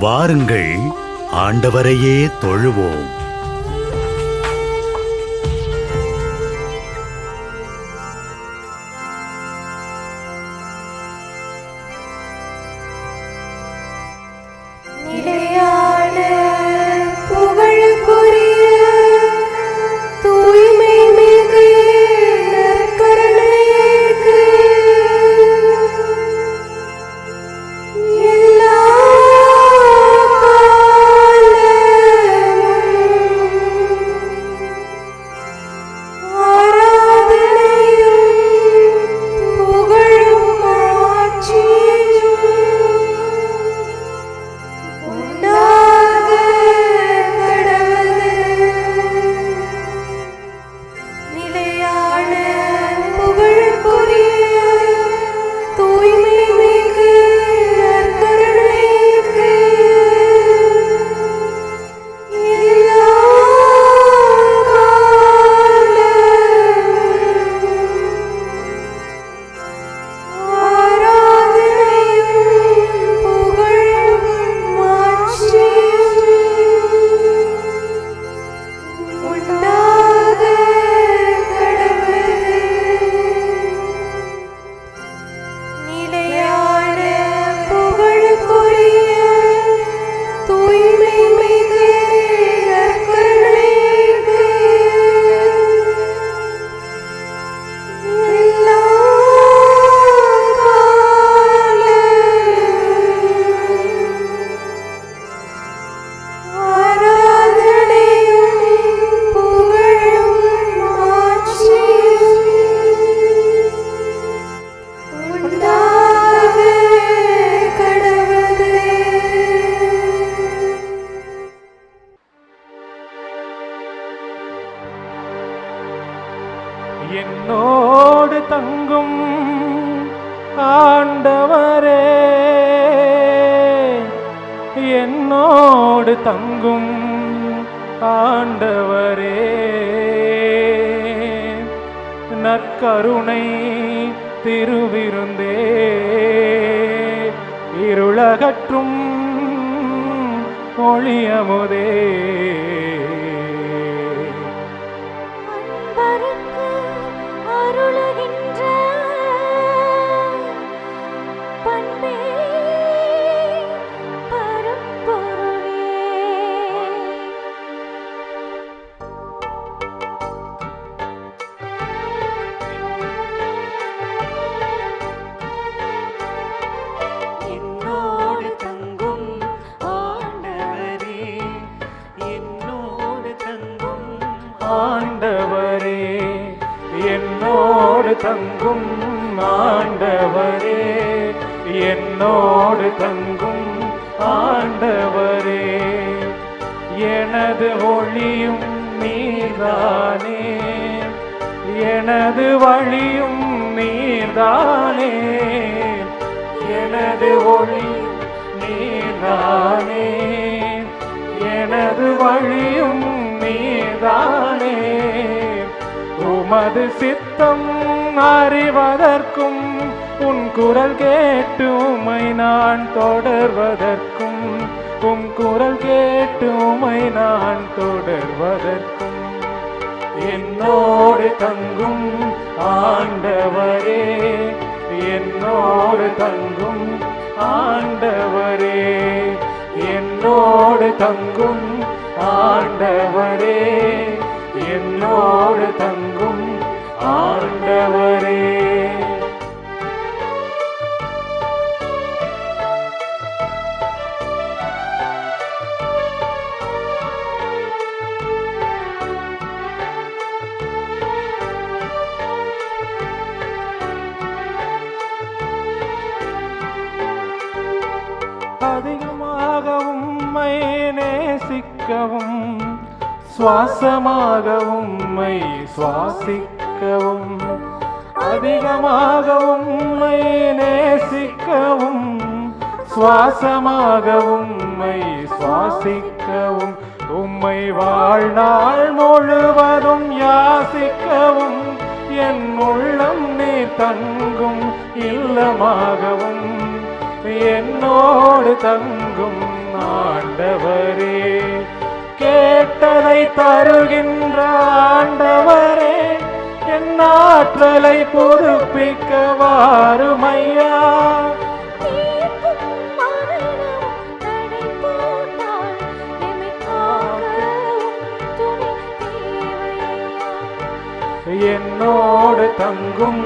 வாருங்கள், ஆண்டவரையே தொழுவோம். என்னோடு தங்கும் ஆண்டவரே, என்னோடு தங்கும் ஆண்டவரே, நற்கருணை திருவிருந்தே, இருளகற்றும் ஒளியமுதே, ஆண்டவரே, என்னோடு தங்கும் ஆண்டவரே, என்னோடு தங்கும் ஆண்டவரே, எனது ஒளியும் நீர்தானே, எனது வழியும் நீர்தானே, எனது ஒளியும் நீர்தானே, எனது வழியும் நீதானே, உமது சித்தம் அறிவதற்கும் உன் குரல் கேட்டு உமை நான் தொடர்வதற்கும், உன் குரல் கேட்டு உமை நான் தொடர்வதற்கும், என்னோடு தங்கும் ஆண்டவரே, என்னோடு தங்கும் ஆண்டவரே, என்னோடு தங்கும் ஆண்டவரே, என்னோடு தங்கும் ஆண்டவரே. அதிகமாக உம்மை நேசிக்கவும், சுவாசமாக உம்மை சுவாசிக்கவும், அதிகமாக உம்மை நேசிக்கவும், சுவாசமாக உம்மை சுவாசிக்கவும், உம்மை வாழ்நாள் முழுவதும் யாசிக்கவும், என் உள்ளம் நீர் தங்கும் இல்லமாகவும், என்னோடு தங்கும் ஆண்டவரே, கேட்டதை தருகின்ற ஆண்டவரே, என் ஆற்றலை புதுப்பிக்க வாருமையா. என்னோடு தங்கும்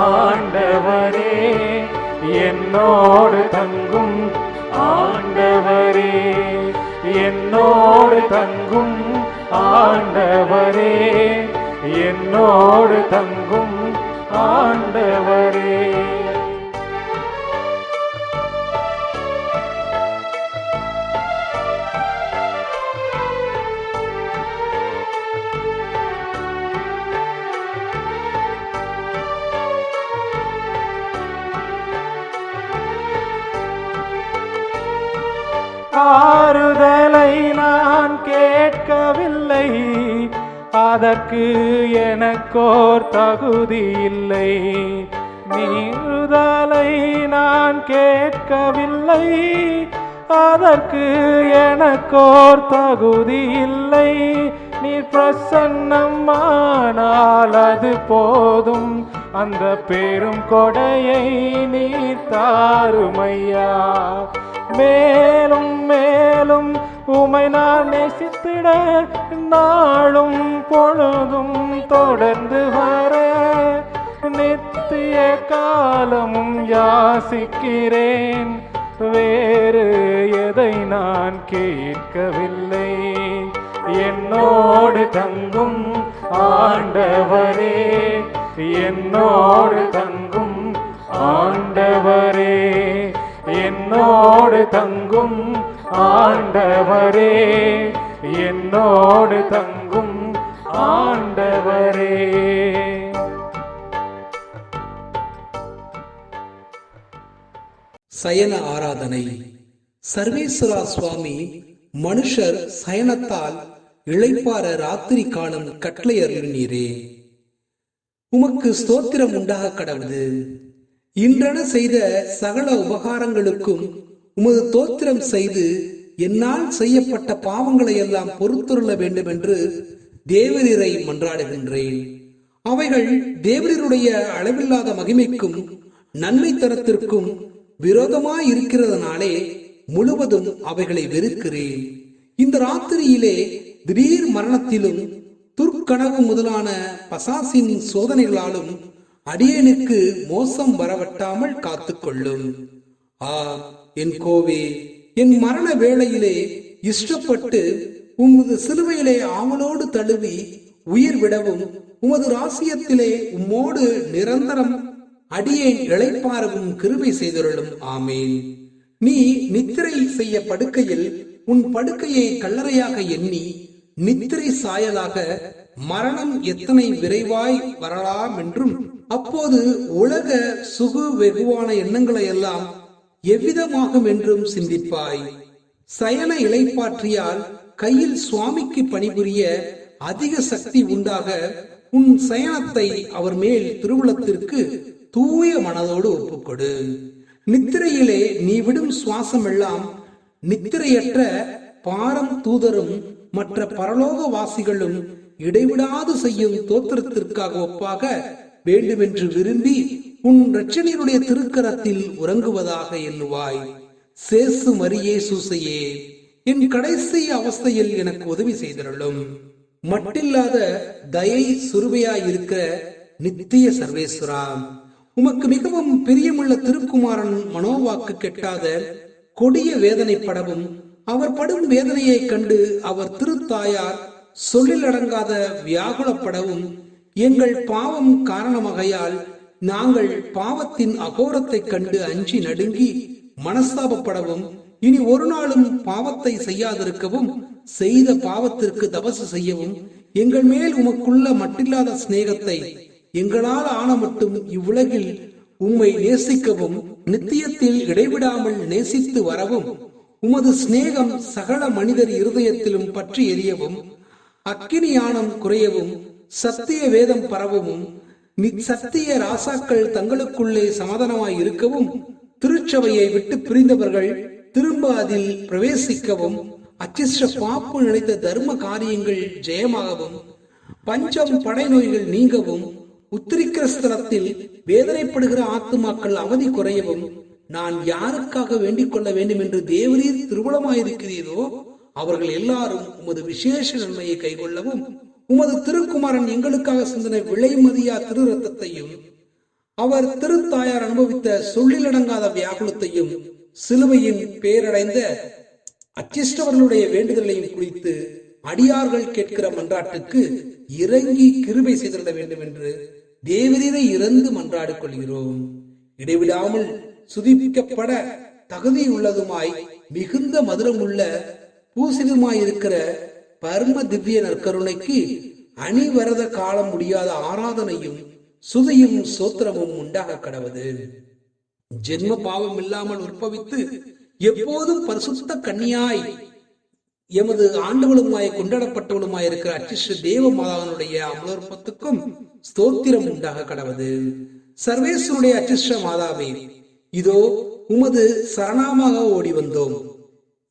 ஆண்டவரே, என்னோடு தங்கும் ஆண்டவரே, என்னோடு தங்கும் ஆண்டவரே, என்னோடு தங்கும் ஆண்டவரே. ஆறுதலை நான் கேட்கவில்லை, அதற்கு எனக்கோர் தகுதி இல்லை. நீறுதலை நான் கேட்கவில்லை, அதற்கு எனக்கோர் தகுதி இல்லை. நீ பிரசன்னமானால் அது போதும், அந்த பெரும் கொடையை நீ தாருமையா. மேலும் மேலும் உமை நான் நேசித்திட, நாளும் பொழுதும் தொடர்ந்து வர, நித்திய காலமும் யாசிக்கிறேன். வேறு எதை நான் கேட்கவில்லை. என்னோடு தங்கும் ஆண்டவரே, என்னோடு தங்கும் ஆண்டவரே, என்னோடு தங்கும் ஆண்டவரே, என்னோடு தங்கும் ஆண்டவரே. சயன ஆராதனை. சர்வேஸ்வரா சுவாமி மனுஷர் சயனத்தால் இளைப்பார ராத்திரி காலம் கட்டளை அருளினீரே. உமக்கு ஸ்தோத்திரம் உண்டாக கடவுது. இன்றென செய்த சகல உபகாரங்களுக்கும் உமது தோத்திரம் செய்து என்னால் செய்யப்பட்ட பாவங்களை எல்லாம் பொறுத்துள்ள வேண்டும் என்று தேவரீரை மன்றாடுகின்றேன். அவைகள் தேவரீருடைய அளவில்லாத மகிமைக்கும் நன்மை தரத்திற்கும் விரோதமாய் இருக்கிறதுனாலே முழுவதும் அவைகளை வெறுக்கிறேன். இந்த ராத்திரியிலே திடீர் மரணத்திலும் துர்க்கனவு முதலான பசாசின் சோதனைகளாலும் அடியேனுக்கு மோசம் வரவட்டாமல் காத்துக்கொள்ளும். என் கோவே, என் மரண வேளையிலே இஷ்டப்பட்டு உமது சிலுவையிலே ஆவலோடு தழுவி உயிர் விடவும், உமது ராசியத்திலே உம்மோடு நிரந்தரம் அடியேன் இளைப்பாறவும் கிருபை செய்தருளும். ஆமேன். நீ நித்திரை செய்ய படுக்கையில் உன் படுக்கையை கல்லறையாக எண்ணி நித்திரை சாயலாக மரணம் எத்தனை விரைவாய் வரலாம் என்றும், அப்போது உலக சுகு வெகுவான எண்ணங்களை எல்லாம் எவ்விதமாகும் என்றும் சிந்திப்பாய். சயன இளைப்பாற்றியால் கையில் சுவாமிக்கு பணிபுரிய அதிக சக்தி உண்டாக உன் சயனத்தை அவர் மேல் திருவுளத்திற்கு தூய மனதோடு ஒப்புக்கொடு. நித்திரையிலே நீ விடும் சுவாசம் எல்லாம் நித்திரையற்ற பாரம் தூதரும் மற்ற பரலோக வாசிகளும் இடைவிடாது செய்யும் தோத்திரத்திற்காக ஒப்பாக வேண்டுமென்று விரும்பி உன் இரட்சணியருடைய திருக்கரத்தில் உறங்குவதாக எண்ணுவாய். சேசு மரியே சூசையே, என் கடைசி அவஸ்தையில் எனக்கு உதவி செய்தருளும். மட்டில்லாத தயை சுருபையாயிருக்கிற நித்திய சர்வேஸ்வரா, உமக்கு மிகவும் பிரியமுள்ள திருக்குமாரன் மனோவாக்கு கெட்டாத கொடிய வேதனைப்படவும், அவர் படும் வேதனையை கண்டு அவர் திருத்தாயார் சொல்லிலடங்காத வியாகுலப்படவும், எங்கள் பாவம் காரணமாகையால் நாங்கள் பாவத்தின் அகோரத்தை கண்டு அஞ்சி நடுங்கி மனஸ்தாபப்படவும், இனி ஒரு நாளும் பாவத்தை செய்யாதிருக்கவும், செய்த பாவத்திற்கு தபசு செய்யவும், எங்கள் மேல் உமக்குள்ள மட்டில்லாத சிநேகத்தை எங்களால் ஆன மட்டும் இவ்வுலகில் உம்மை நேசிக்கவும், நித்தியத்தில் இடைவிடாமல் நேசித்து வரவும், உமது சிநேகம் சகல மனிதர் இருதயத்திலும் பற்றி எரியவும், அக்கினியானம் குறையவும், சத்திய வேதம் பரவவும், சத்திய ராசாக்கள் தங்களுக்குள்ளே சமாதானமாய் இருக்கவும், திருச்சபையை விட்டு பிரிந்தவர்கள் திரும்ப அதில் பிரவேசிக்கவும், அச்சிஷ்ட பாப்பு நினைத்த தர்ம காரியங்கள் ஜெயமாகவும், பஞ்சம் படை நோய்கள் நீங்கவும், உத்திரிக்கிற ஸ்தலத்தில் வேதனைப்படுகிற ஆத்துமாக்கள் அவதி குறையவும் நான் யாருக்காக வேண்டிக் கொள்ள வேண்டும் என்று தேவரீர் திருவுளமாயிருக்கிறீரோ அவர்கள் எல்லாரும் உமது விசேஷ நன்மையை கைகொள்ளவும், உமது திருக்குமாரன் எங்களுக்காக சிந்தனை விலைமதியா திரு ரத்தத்தையும், அவர் திருத்தாயார் அனுபவித்த சொல்லிலடங்காத வியாகுலத்தையும், சிலுவையின் பேரடைந்த அச்சிஷ்டவர்களுடைய வேண்டுதலையும் குறித்து அடியார்கள் கேட்கிற மன்றாட்டுக்கு இறங்கி கிருபை செய்திட வேண்டும் என்று தேவரீரை இறந்து மன்றாடிக் கொள்கிறோம். இடைவிடாமல் சுதிப்பிக்கப்பட தகுதியுள்ளதுமாய் மிகுந்த மதுரமுள்ள பூசிதமாயிருக்கிற பரம திவ்ய நற்கருணைக்கு அணிவரத காலம் முடியாத ஆராதனையும் சுதியும் சோத்திரமும் உண்டாக கடவது. ஜென்ம பாவம் இல்லாமல் உற்பவித்து எப்போதும் பரிசுத்த கன்னியாய் எமது ஆண்டுகளுமாய் கொண்டாடப்பட்டவளுமாய் இருக்கிற அச்சிஷ்ட தேவ மாதாவனுடைய அமலோற்பத்துக்கும் ஸ்தோத்திரம் உண்டாக கடவது. சர்வேஸ்வருடைய அச்சிஷ்ட மாதாவே, இதோ உமது சரணாமாக ஓடி வந்தோம்.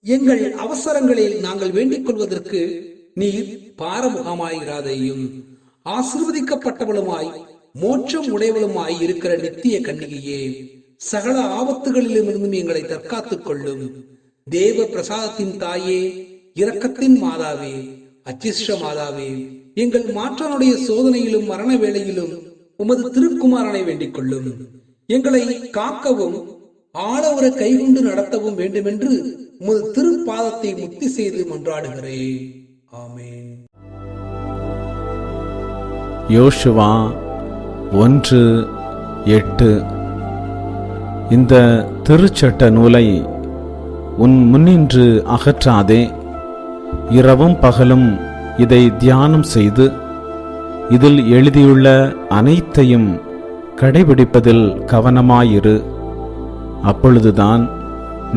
எங்கள் அவசரங்களில் நாங்கள் வேண்டிக் கொள்வதற்கு நீர் பாரமுகமாயிராதையும், ஆசீர்வதிக்கப்பட்டவளுமாய் மோட்சம் உடையவளுமாய் இருக்கிற நித்திய கன்னிகையே, சகல ஆபத்துகளிலுமிருந்தும் எங்களை தற்காத்துக் கொள்ளும். தேவ பிரசாதத்தின் தாயே, இரக்கத்தின் மாதாவே, அச்சிஷ்ட மாதாவே, எங்கள் மாற்றனுடைய சோதனையிலும் மரண வேளையிலும் உமது திருக்குமாரனை வேண்டிக் கொள்ளும். எங்களை காக்கவும் ஆளவர கைகொண்டு நடத்தவும் வேண்டுமென்று உமது திருப்பாதத்தை முத்தி செய்து மன்றாடுகிறேன். ஆமென். யோசுவா 1:8. இந்த திருச்சட்ட நூலை உன் முன்னின்று அகற்றாதே, இரவும் பகலும் இதை தியானம் செய்து இதில் எழுதியுள்ள அனைத்தையும் கடைபிடிப்பதில் கவனமாயிரு. அப்பொழுதுதான்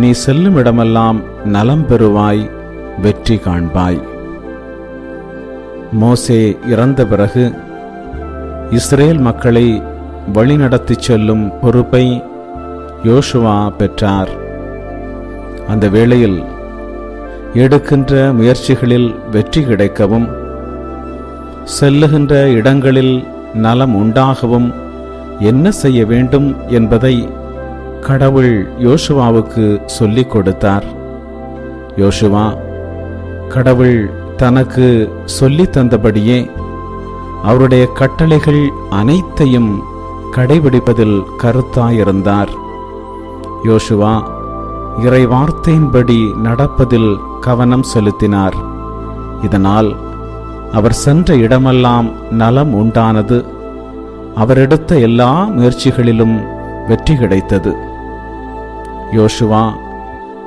நீ செல்லும் இடமெல்லாம் நலம் பெறுவாய், வெற்றி காண்பாய். மோசே இறந்த பிறகு இஸ்ரேல் மக்களை வழிநடத்திச் செல்லும் பொறுப்பை யோசுவா பெற்றார். அந்த வேளையில் எடுக்கின்ற முயற்சிகளில் வெற்றி கிடைக்கவும், செல்லுகின்ற இடங்களில் நலம் உண்டாகவும் என்ன செய்ய வேண்டும் என்பதை கடவுள் யோசுவாவுக்கு சொல்லிக் கொடுத்தார். யோசுவா கடவுள் தனக்கு சொல்லித் தந்தபடியே அவருடைய கட்டளைகள் அனைத்தையும் கடைபிடிப்பதில் கருத்தாயிருந்தார். யோசுவா இறை வார்த்தையின்படி நடப்பதில் கவனம் செலுத்தினார். இதனால் அவர் சென்ற இடமெல்லாம் நலம் உண்டானது. அவர் எடுத்த எல்லா முயற்சிகளிலும் வெற்றி கிடைத்தது. யோசுவா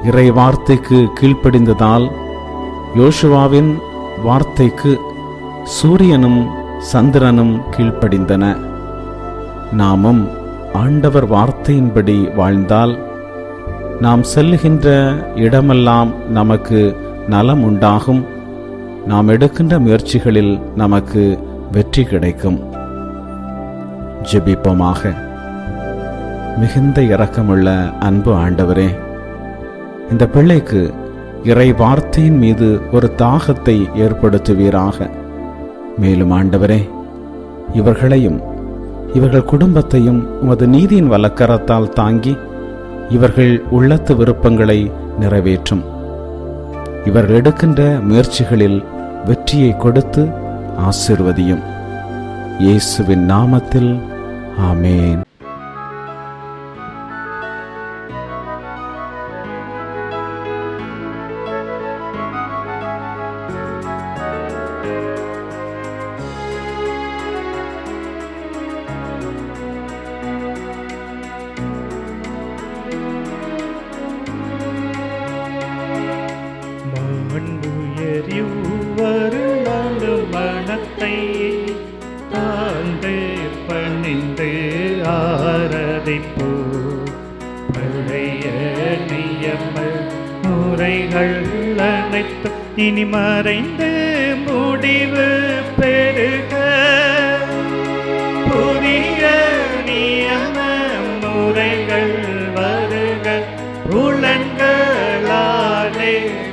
இறை வார்த்தைக்கு கீழ்ப்படிந்ததால் யோசுவாவின் வார்த்தைக்கு சூரியனும் சந்திரனும் கீழ்ப்படிந்தன. நாமும் ஆண்டவர் வார்த்தையின்படி வாழ்ந்தால் நாம் செல்லுகின்ற இடமெல்லாம் நமக்கு நலம் உண்டாகும். நாம் எடுக்கின்ற முயற்சிகளில் நமக்கு வெற்றி கிடைக்கும். ஜெபிப்போமாக. மிகுந்த இரக்கமுள்ள அன்பு ஆண்டவரே, இந்த பிள்ளைக்கு இறை வார்த்தையின் மீது ஒரு தாகத்தை ஏற்படுத்துவீராக. மேலும் ஆண்டவரே, இவர்களையும் இவர்கள் குடும்பத்தையும் உமது நீதியின் வலக்கரத்தால் தாங்கி இவர்கள் உள்ளத்து விருப்பங்களை நிறைவேற்றும். இவர்கள் எடுக்கின்ற முயற்சிகளில் வெற்றியை கொடுத்து ஆசீர்வதியும். இயேசுவின் நாமத்தில் ஆமென். மனத்தை தாழ்ந்து பணிந்து ஆராதிப்போ. பழைய நியம முறைகள் அனைத்து இனி மறைந்து முடிவு பெறுக. புதிய நியம முறைகள் வரு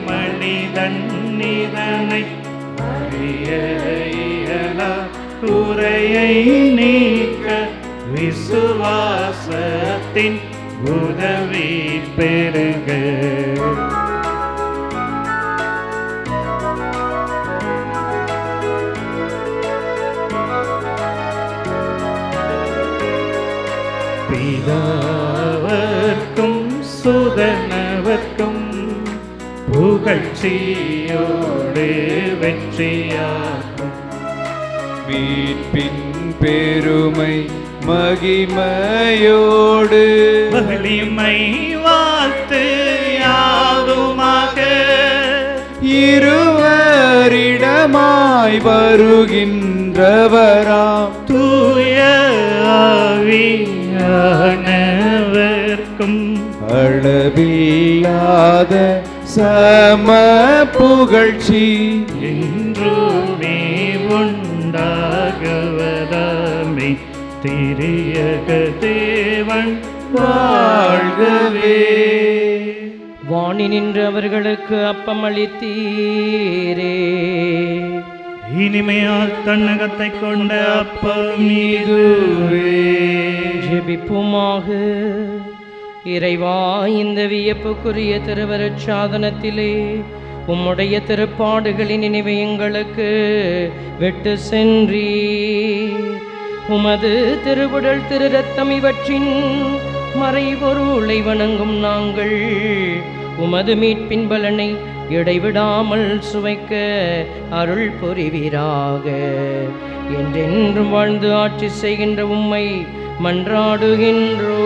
மனிதன் இதனை அறிய இயலா குறையை நீக்க விசுவாசத்தின் உதவி பெறுக. பிதாவர்க்கும் சுதனவர்க்கும் புகழ்ச்சியோடு வெற்றியாகும். மீட்பின் பெருமை மகிமையோடு வலிமை வாழ்த்து யாதுமாக இருவரிடமாய் வருகின்றவராம் தூய ஆவியானவர்க்கும் அளவில்லாத சம புகழ்ச்சி என்றுமே உண்டாகவதாமே. திரியக தேவன் வாழ்கவே. வாணி நின்று அவர்களுக்கு அப்பம் அளித்தீரே. இனிமையால் தன்னகத்தை கொண்ட அப்பம் இதுவே. ஜெபிப்புமாக. இறைவா, இந்த வியப்புக்குரிய திருவருட் சாதனத்திலே உம்முடைய திருப்பாடுகளின் நினைவை எங்களுக்கு விட்டு சென்றீர். உமது திருவுடல் திரு ரத்தம் இவற்றின் மறைபொருளை வணங்கும் நாங்கள் உமது மீட்பின் பலனை இடைவிடாமல் சுவைக்க அருள் புரிவீராக. என்றென்றும் வாழ்ந்து ஆட்சி செய்கின்ற உம்மை மன்றாடுகின்றோம்.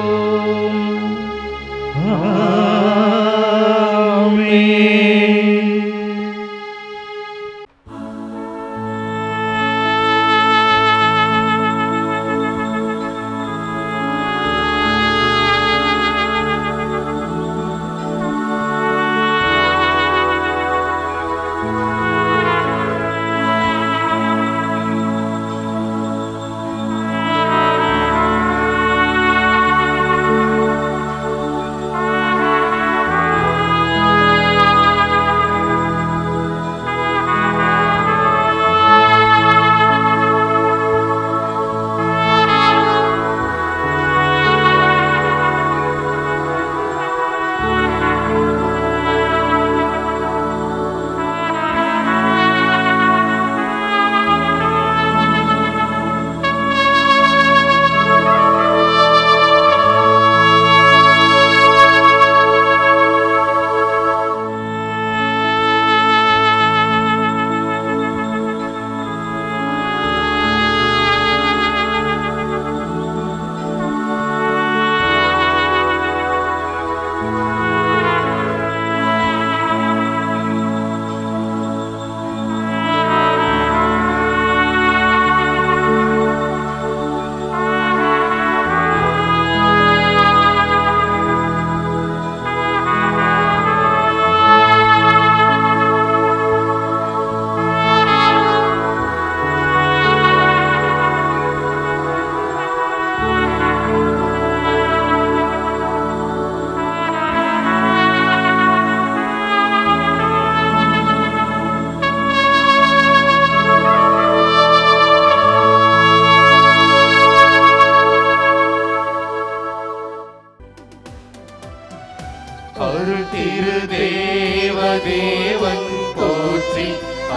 அருள் திரு தேவதேவன் போற்றி,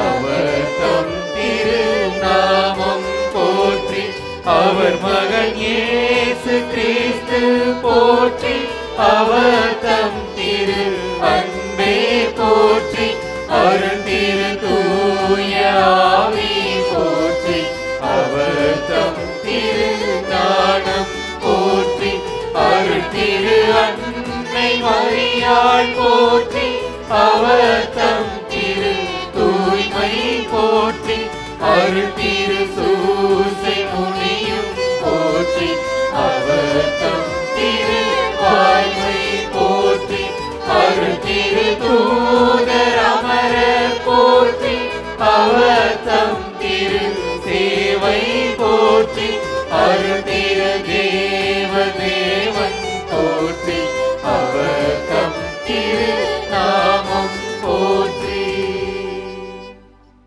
அவர் தம் திரு நாமம் போற்றி, அவர் மகன் இயேசு கிறிஸ்து போற்றி, அவர் தம் திரு அன்பே போற்றி, அருள் திரு தூய ஆவி போற்றி, அவர் தம் திரு ஞானம் போற்றி, அருள் திரு அன்னை மரியாள் போற்றி, அவர் தம் திரு தூய்மை போற்றி, அருள் திரு சூசை முனியும் போற்றி, அவர் தம் திரு வாய்மை போற்றி, அருள் திரு தூதர் அமரர் போற்றி, அவர் தம் திரு